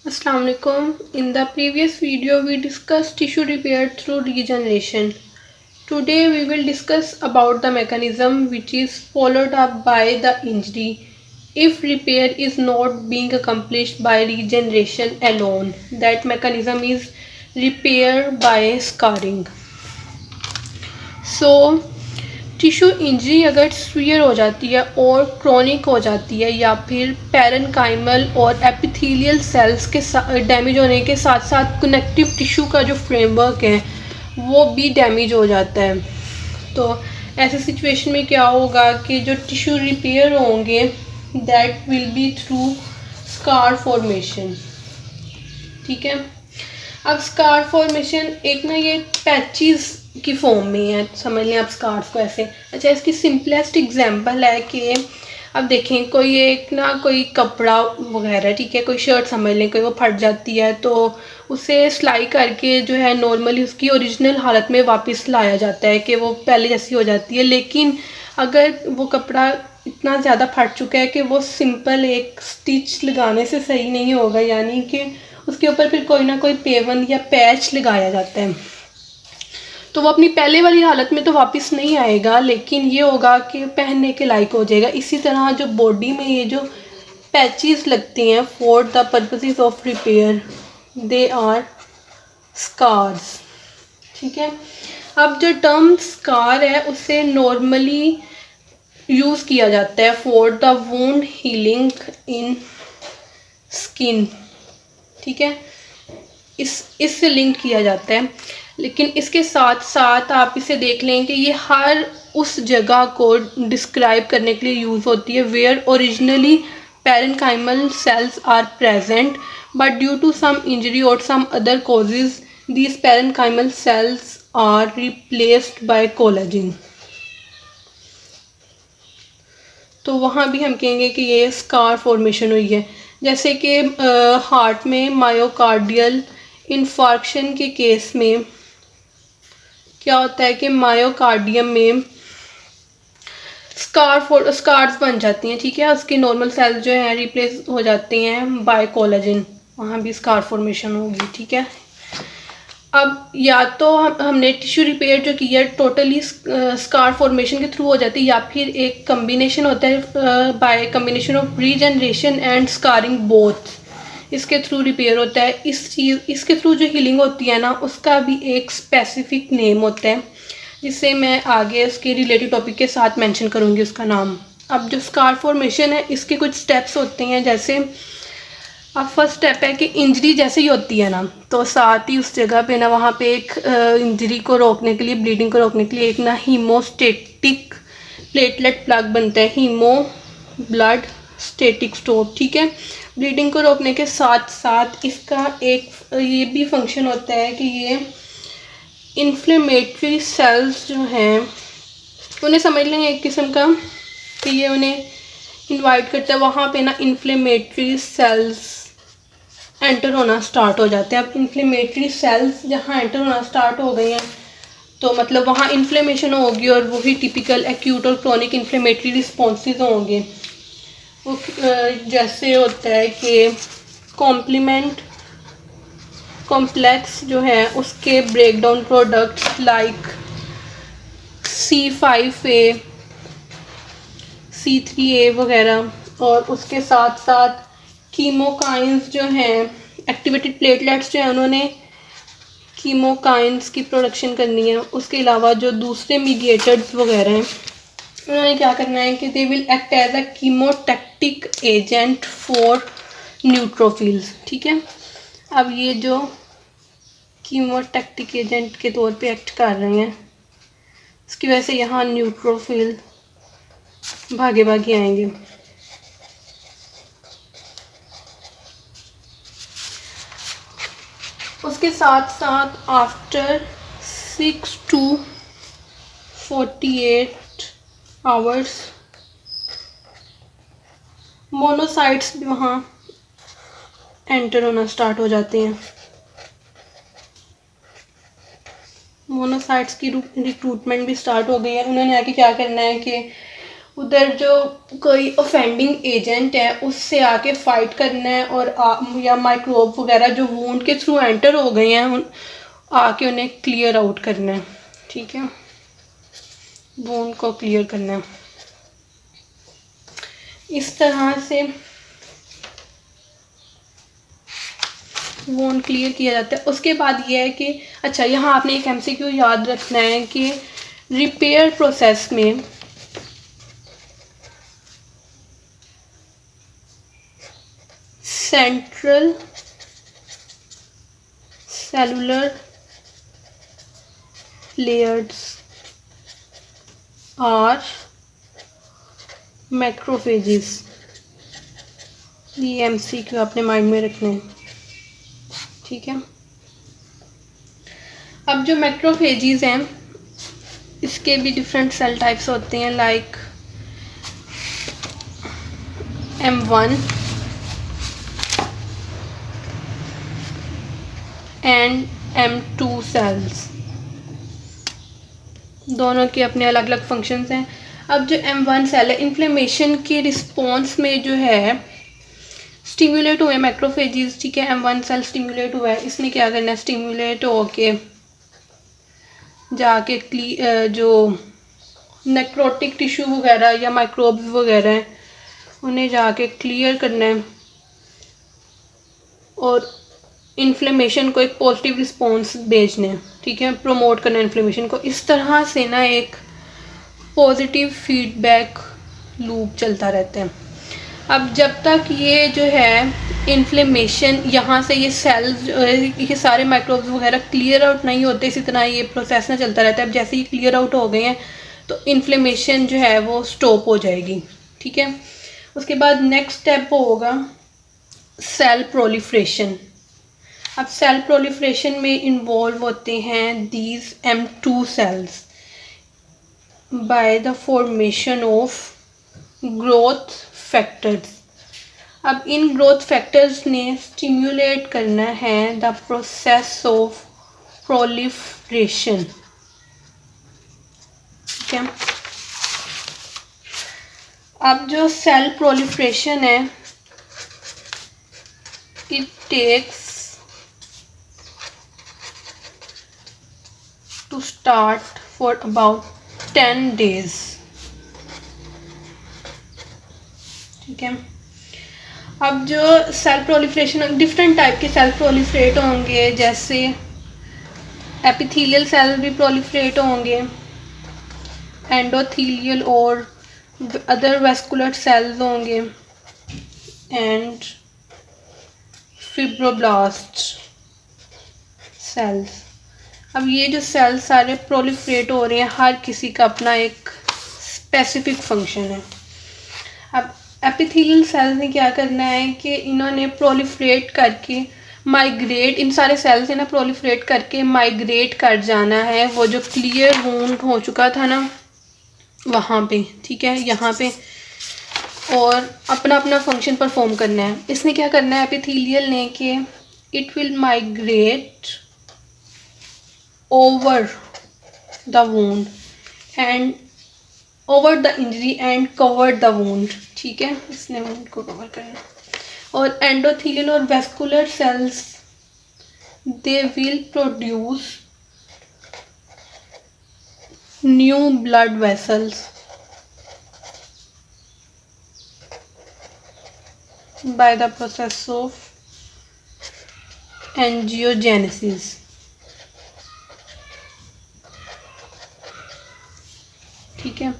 Assalamu alaikum. In the previous video we discussed tissue repair through regeneration. Today we will discuss about the mechanism which is followed up by the injury if repair is not being accomplished by regeneration alone. That mechanism is repair by scarring. So tissue injury अगर severe हो जाती है और chronic हो जाती है या फिर पैरेनकाइमल और एपिथेलियल सेल्स के डैमेज होने के साथ साथ कनेक्टिव टिश्यू का जो फ्रेमवर्क है वो भी डैमेज हो जाता है। तो ऐसे सिचुएशन में क्या होगा कि जो टिश्यू रिपेयर होंगे that will be through scar formation. ठीक है, अब स्कार फॉर्मेशन एक ना ये पैचेस की फॉर्म में है, समझ लें आप स्कार्स को ऐसे। अच्छा, इसकी सिंपलेस्ट एग्जांपल है कि अब देखें कोई एक ना कोई कपड़ा वगैरह, ठीक है, कोई शर्ट समझ लें, कोई वो फट जाती है तो उसे सिलाई करके जो है नॉर्मली उसकी ओरिजिनल हालत में वापस लाया जाता है कि वो पहले जैसी हो जाती है। लेकिन अगर वो कपड़ा इतना ज़्यादा फट चुका है कि वो सिंपल एक स्टिच लगाने से सही नहीं होगा, यानी कि उसके ऊपर फिर कोई ना कोई पेवन या पैच लगाया जाता है, तो वो अपनी पहले वाली हालत में तो वापस नहीं आएगा, लेकिन ये होगा कि पहनने के लायक हो जाएगा। इसी तरह जो बॉडी में ये जो पैचेस लगते हैं for the purposes of repair they are scars. ठीक है, अब जो टर्म स्कार है उसे नॉर्मली यूज़ किया जाता है for the wound healing in skin. ठीक है, इससे लिंक किया जाता है, लेकिन इसके साथ साथ आप इसे देख लें कि ये हर उस जगह को डिस्क्राइब करने के लिए यूज़ होती है where originally parenchymal cells are present but due to some injury और some other causes these parenchymal cells are replaced by collagen. तो वहाँ भी हम कहेंगे कि ये स्कार फॉर्मेशन हुई है। जैसे कि हार्ट में मायोकार्डियल इन्फार्क्शन के केस में क्या होता है कि मायोकार्डियम में स्कार्स बन जाती हैं। ठीक है, उसके नॉर्मल सेल्स जो हैं रिप्लेस हो जाते हैं बाय कोलेजन, वहाँ भी स्कार फॉर्मेशन होगी। ठीक है, अब या तो हमने टिश्यू रिपेयर जो किया है टोटली स्कार फॉर्मेशन के थ्रू हो जाती है, या फिर एक कम्बिनेशन होता है by combination of regeneration and scarring both, इसके थ्रू रिपेयर होता है। इसके थ्रू जो हीलिंग होती है ना उसका भी एक स्पेसिफिक नेम होता है, जिससे मैं आगे उसके रिलेटेड टॉपिक के साथ मेंशन करूँगी उसका नाम। अब जो स्कार फॉर्मेशन है इसके कुछ स्टेप्स होते हैं, जैसे अब फर्स्ट स्टेप है कि इंजरी जैसे ही होती है ना तो साथ ही उस जगह पे ना वहाँ पे एक इंजरी को रोकने के लिए, ब्लीडिंग को रोकने के लिए एक ना हीमोस्टेटिक प्लेटलेट प्लग बनता है, हीमो ब्लड स्टेटिक स्टॉप। ठीक है, ब्लीडिंग को रोकने के साथ साथ इसका एक ये भी फंक्शन होता है कि ये इन्फ्लेमेटरी सेल्स जो हैं उन्हें समझ लें एक किस्म का कि ये उन्हें इनवाइट करता है, वहाँ पे ना इन्फ्लेमेटरी सेल्स एंटर होना स्टार्ट हो जाते हैं। अब इन्फ्लेमेटरी सेल्स जहाँ एंटर होना स्टार्ट हो गई हैं तो मतलब वहाँ इन्फ्लेमेशन होगी और वही टिपिकल एक्यूट और क्रॉनिक इन्फ्लेमेटरी रिस्पॉन्सेज होंगे। वो जैसे होता है कि कॉम्प्लीमेंट कॉम्प्लेक्स जो है उसके breakdown products like C5A C3A वगैरह, और उसके साथ साथ कीमोकाइंस जो हैं एक्टिवेटेड प्लेटलेट्स जो हैं उन्होंने कीमोकाइंस की प्रोडक्शन करनी है। उसके अलावा जो दूसरे मीडिएटर्स वगैरह हैं उन्होंने क्या करना है कि they will act as a chemotactic agent for neutrophils. ठीक है, अब ये जो कीमोटैक्टिक एजेंट के तौर पे एक्ट कर रहे हैं इसकी वजह से यहाँ न्यूट्रोफिल भागे भागे आएंगे। उसके साथ साथ आफ्टर 6 to 48 आवर्स मोनोसाइट्स भी वहाँ एंटर होना स्टार्ट हो जाते हैं। मोनोसाइट्स की रिक्रूटमेंट भी स्टार्ट हो गई है। उन्होंने आके क्या करना है कि उधर जो कोई ऑफेंडिंग एजेंट है उससे आके फाइट करना है, और या माइक्रोब वगैरह जो वूंड के थ्रू एंटर हो गए हैं आके उन्हें क्लियर आउट करना है। ठीक है, वूंड को क्लियर करना है। इस तरह से वोन क्लियर किया जाता है। उसके बाद ये है कि अच्छा, यहाँ आपने एक एमसीक्यू याद रखना है कि रिपेयर प्रोसेस में सेंट्रल सेलुलर लेयर्स और मैक्रोफेजेस, ये एमसीक्यू आपने माइंड में रखना है। ठीक है, अब जो मैक्रोफेजेस हैं इसके भी डिफरेंट सेल टाइप्स होते हैं, like M1 and M2 sales, दोनों के अपने अलग अलग फंक्शंस हैं। अब जो M1 सेल है, इन्फ्लेमेशन के रिस्पॉन्स में जो है स्टिमुलेट हुए मैक्रोफेजेस। ठीक है, M1 सेल स्टिमुलेट हुआ है, इसने क्या करना है, स्टिमुलेट होके जाके जो नेक्रोटिक टिश्यू वगैरह या माइक्रोब्स वगैरह हैं उन्हें जाके क्लियर करना है और इन्फ्लेमेशन को एक पॉजिटिव रिस्पॉन्स भेजना है। ठीक है, प्रमोट करना है इन्फ्लेमेशन को। इस तरह से ना एक पॉजिटिव फीडबैक लूप चलता रहता है। अब जब तक ये जो है इन्फ्लेमेशन यहाँ से ये सेल्स ये सारे माइक्रोब्स वगैरह क्लियर आउट नहीं होते, इसी तरह ये प्रोसेस ना चलता रहता है। अब जैसे ये क्लियर आउट हो गए हैं तो इन्फ्लेमेशन जो है वो स्टॉप हो जाएगी। ठीक है, उसके बाद नेक्स्ट स्टेप होगा सेल प्रोलिफ्रेशन। अब सेल प्रोलिफ्रेशन में इन्वॉल्व होते हैं these M2 cells by the formation of growth factors. अब इन ग्रोथ फैक्टर्स ने स्टिम्युलेट करना है द प्रोसेस ऑफ प्रोलिफरेशन। ठीक है, अब जो सेल प्रोलिफरेशन है it takes to start for about 10 days। ठीक है, अब जो सेल प्रोलिफरेशन, डिफरेंट टाइप के सेल प्रोलिफरेट होंगे, जैसे एपिथेलियल सेल भी प्रोलिफरेट होंगे, एंडोथेलियल और अदर वेस्कुलर सेल्स होंगे, एंड फिब्रोब्लास्ट सेल्स। अब ये जो सेल्स सारे प्रोलिफरेट हो रहे हैं, हर किसी का अपना एक स्पेसिफिक फंक्शन है। अब एपिथेलियल सेल्स ने क्या करना है कि इन्होंने प्रोलिफरेट करके माइग्रेट, इन सारे सेल्स ने ना प्रोलिफरेट करके माइग्रेट कर जाना है वो जो क्लियर वूंड हो चुका था ना वहाँ पे। ठीक है, यहाँ पे, और अपना अपना फंक्शन परफॉर्म करना है। इसने क्या करना है एपिथेलियल ने कि it will migrate over the wound and over the injury and cover the wound. ठीक है, इसने वूंड को कवर करना। और एंडोथेलियल और vascular cells they will produce new blood vessels by the process of angiogenesis। ठीक है,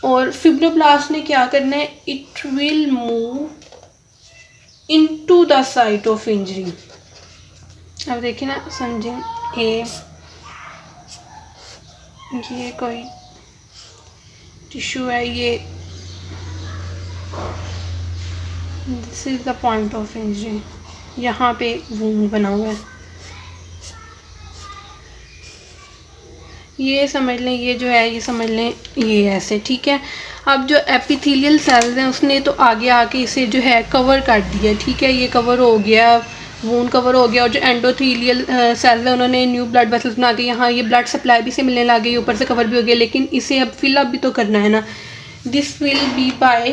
और फिब्रोब्लास्ट ने क्या करना है, it will move into the site of injury. अब देखिए ना, समझें, ये कोई टिश्यू है, ये this is the point of injury, यहाँ पे वूंड बना हुआ है, ये समझ लें, ये जो है ये समझ लें ये ऐसे। ठीक है, अब जो एपिथेलियल सेल्स हैं उसने तो आगे आके इसे जो है कवर कर दिया। ठीक है, ये कवर हो गया वूंड कवर हो गया, और जो एंडोथीलियल सेल है उन्होंने न्यू ब्लड वेसल्स बना के यहाँ ये ब्लड सप्लाई भी से मिलने लग गई, ऊपर से कवर भी हो गया, लेकिन इसे अब फिल अप भी तो करना है ना। This will be by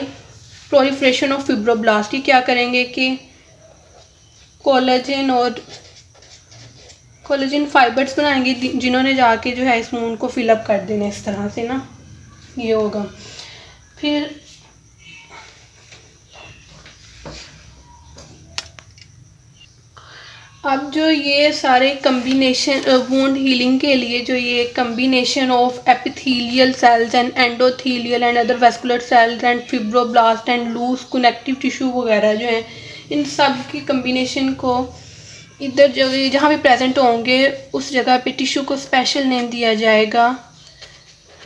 proliferation of fibroblast. ये क्या करेंगे कि कोलेजन फाइबर्स बनाएंगे जिन्होंने जाके जो है इस वूंड को फिलअप कर देना इस तरह से ना, ये होगा। फिर अब जो ये सारे कम्बिनेशन वुंड हीलिंग के लिए जो ये combination of epithelial cells and endothelial and other vascular cells and fibroblast and loose connective tissue वगैरह जो हैं, इन सब की कम्बिनेशन को इधर जो जहाँ भी प्रेजेंट होंगे उस जगह पे टिश्यू को स्पेशल नेम दिया जाएगा,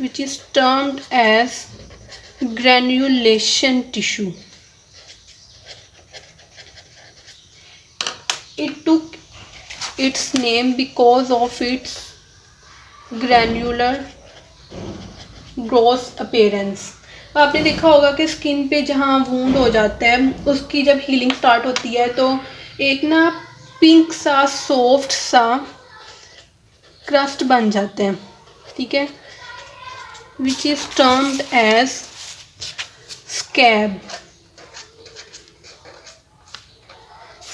which is termed as granulation tissue. It took its name because of its granular gross appearance। आपने देखा होगा कि स्किन पे जहाँ वूंड हो जाता है उसकी जब हीलिंग स्टार्ट होती है तो एक ना पिंक सा सॉफ्ट सा क्रस्ट बन जाते हैं, ठीक है, which is termed as scab.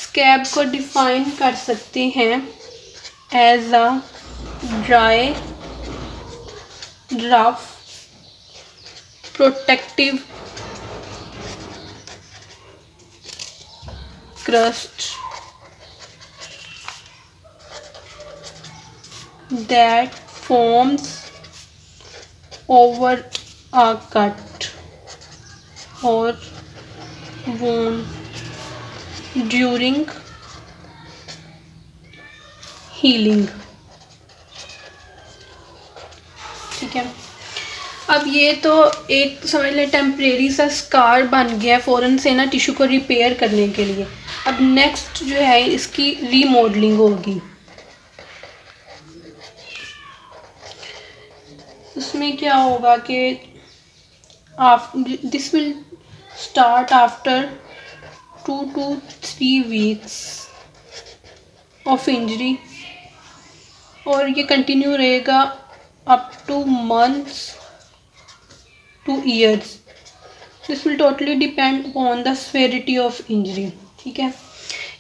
Scab को डिफाइन कर सकते हैं as a dry rough protective crust that forms over a cut or wound during healing। ठीक है, अब ये तो एक समझ लें टेम्परेरी सा स्कार बन गया फ़ौरन से ना टिश्यू को रिपेयर करने के लिए। अब नेक्स्ट जो है इसकी रीमॉडलिंग होगी। उसमें क्या होगा कि this will start after 2 to 3 weeks of injury और ये कंटिन्यू रहेगा up two months to years। This will totally depend on the severity of injury. ठीक है,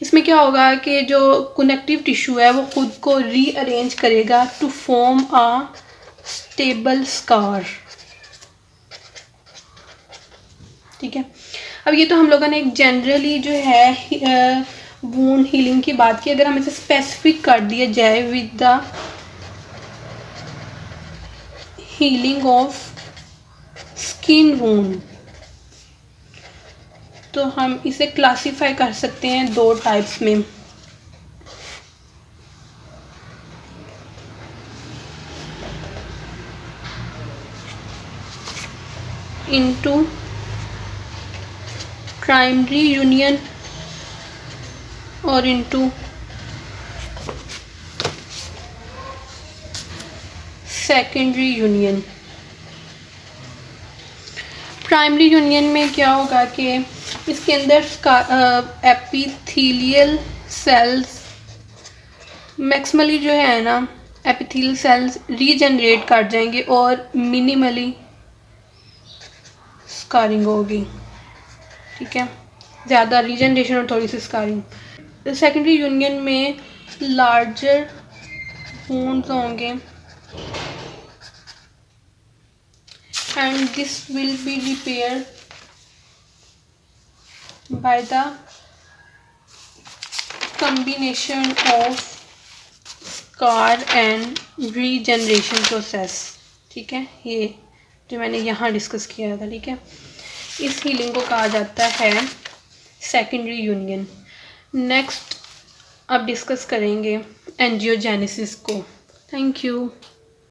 इसमें क्या होगा कि जो कनेक्टिव टिश्यू है वो खुद को रीअरेंज करेगा to form a stable scar. ठीक है, अब ये तो हम लोगों ने एक जनरली जो है वूंड हीलिंग की बात की। अगर हम इसे स्पेसिफिक कर दिया जाए with the healing of skin wound तो हम इसे क्लासिफाई कर सकते हैं 2 टाइप्स में। इनटू प्राइमरी यूनियन और into secondary union. Primary union में क्या होगा कि इसके अंदर एपिथेलियल सेल्स मैक्सिमली जो है ना एपिथेलियल सेल्स रीजनरेट कर जाएंगे और मिनिमली स्कारिंग होगी। ठीक है, ज़्यादा रीजनरेशन और थोड़ी सी स्कारिंग। सेकेंडरी यूनियन में लार्जर वुंड्स होंगे and this will be repaired by the combination of scar and regeneration process। ठीक है, ये जो मैंने यहाँ डिस्कस किया था। ठीक है, इस हीलिंग को कहा जाता है सेकेंडरी यूनियन। नेक्स्ट अब डिस्कस करेंगे एंजियोजेनेसिस को। Thank you.